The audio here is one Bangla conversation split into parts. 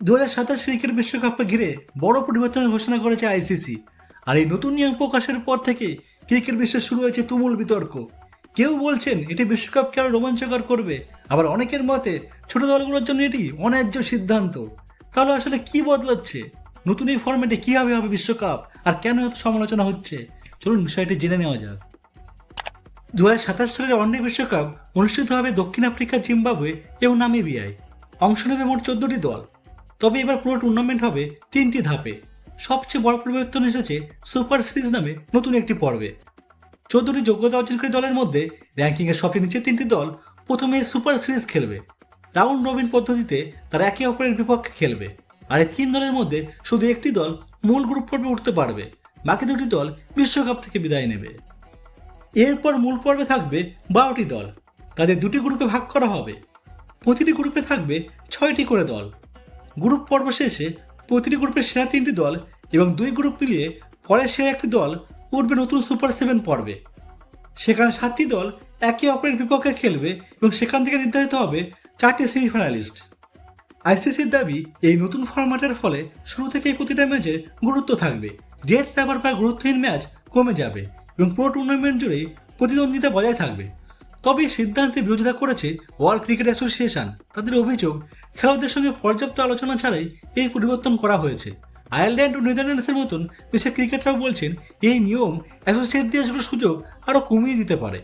2027 ক্রিকেট বিশ্বকাপকে ঘিরে বড় পরিবর্তনের ঘোষণা করেছে আইসিসি। আর এই নতুন নিয়ম প্রকাশের পর থেকে ক্রিকেট বিশ্বে শুরু হয়েছে তুমুল বিতর্ক। কেউ বলছেন এটি বিশ্বকাপকে আরো রোমাঞ্চকর করবে, আবার অনেকের মতে ছোট দলগুলোর জন্য এটি অন্যায্য সিদ্ধান্ত। তাহলে আসলে কি বদলাচ্ছে? নতুন এই ফরম্যাটে কিভাবে হবে বিশ্বকাপ, আর কেন এত সমালোচনা হচ্ছে? চলুন বিষয়টি জেনে নেওয়া যাক। 2027 সালের ওয়ানডে বিশ্বকাপ অনুষ্ঠিত হবে দক্ষিণ আফ্রিকা, জিম্বাবুয়ে এবং নামিবিয়ায়। অংশ নেবে মোট 14টি দল। তবে এবার পুরো টুর্নামেন্ট হবে 3টি ধাপে। সবচেয়ে বড় পরিবর্তন এসেছে সুপার সিরিজ নামে নতুন একটি পর্বে। 14টি যোগ্যতা অর্জনকারী দলের মধ্যে র্যাঙ্কিংয়ের সবচেয়ে নিচে 3টি দল প্রথমে সুপার সিরিজ খেলবে। রাউন্ড রবিন পদ্ধতিতে তারা একে অপরের বিপক্ষে খেলবে। আর এই 3 দলের মধ্যে শুধু একটি দল মূল গ্রুপ পর্বে উঠতে পারবে, বাকি 2টি দল বিশ্বকাপ থেকে বিদায় নেবে। এরপর মূল পর্বে থাকবে 12টি দল। তাদের 2টি গ্রুপে ভাগ করা হবে। প্রতিটি গ্রুপে থাকবে 6টি করে দল। গ্রুপ পর্ব শেষে প্রতিটি গ্রুপের সেরা 3টি দল এবং 2 গ্রুপ মিলিয়ে পরের সেরা একটি দল উঠবে নতুন সুপার 7 পর্বে। সেখানে 7টি দল একে অপরের বিপক্ষে খেলবে এবং সেখান থেকে নির্ধারিত হবে 4টি সেমিফাইনালিস্ট। আইসিসির দাবি, এই নতুন ফরম্যাটের ফলে শুরু থেকেই প্রতিটা ম্যাচের গুরুত্ব থাকবে। ডেড রাবার বা গুরুত্বহীন ম্যাচ কমে যাবে এবং পুরো টুর্নামেন্ট জুড়েই প্রতিদ্বন্দ্বিতা বজায় থাকবে। তবে এই সিদ্ধান্তে বিরোধিতা করেছে ওয়ার্ল্ড ক্রিকেট অ্যাসোসিয়েশন। তাদের অভিযোগ, খেলোয়াড়দের সঙ্গে পর্যাপ্ত আলোচনা ছাড়াই এই পরিবর্তন করা হয়েছে। আয়ারল্যান্ড ও নেদারল্যান্ডসের মতন দেশের ক্রিকেটাররাও বলছেন এই নিয়ম অ্যাসোসিয়েট দেশগুলোর সুযোগ আরও কমিয়ে দিতে পারে।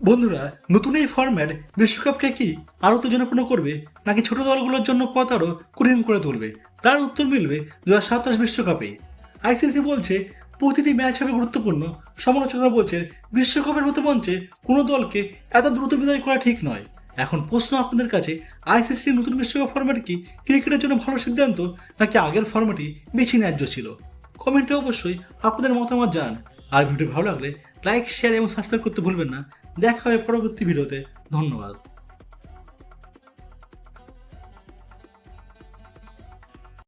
বন্ধুরা, নতুন এই ফরম্যাট বিশ্বকাপকে কি আরও উত্তেজনাপূর্ণ করবে, নাকি ছোট দলগুলোর জন্য পথ আরও কঠিন করে তুলবে? তার উত্তর মিলবে 2027 বিশ্বকাপে। আইসিসি বলছে প্রতিটি ম্যাচ হবে গুরুত্বপূর্ণ। সমালোচকরা বলছে বিশ্বকাপের মতো মঞ্চে কোনো দলকে এত দ্রুত বিদায় করা ঠিক নয়। এখন প্রশ্ন আপনাদের কাছে, আইসিসির নতুন বিশ্বকাপ ফরম্যাট কি ক্রিকেটের জন্য ভালো সিদ্ধান্ত, নাকি আগের ফরম্যাটই বেশি ন্যায্য ছিল? কমেন্টে অবশ্যই আপনাদের মতামত জানান। আর ভিডিও ভালো লাগলে লাইক, শেয়ার এবং সাবস্ক্রাইব করতে ভুলবেন না। দেখা হবে পরবর্তী ভিডিওতে। ধন্যবাদ।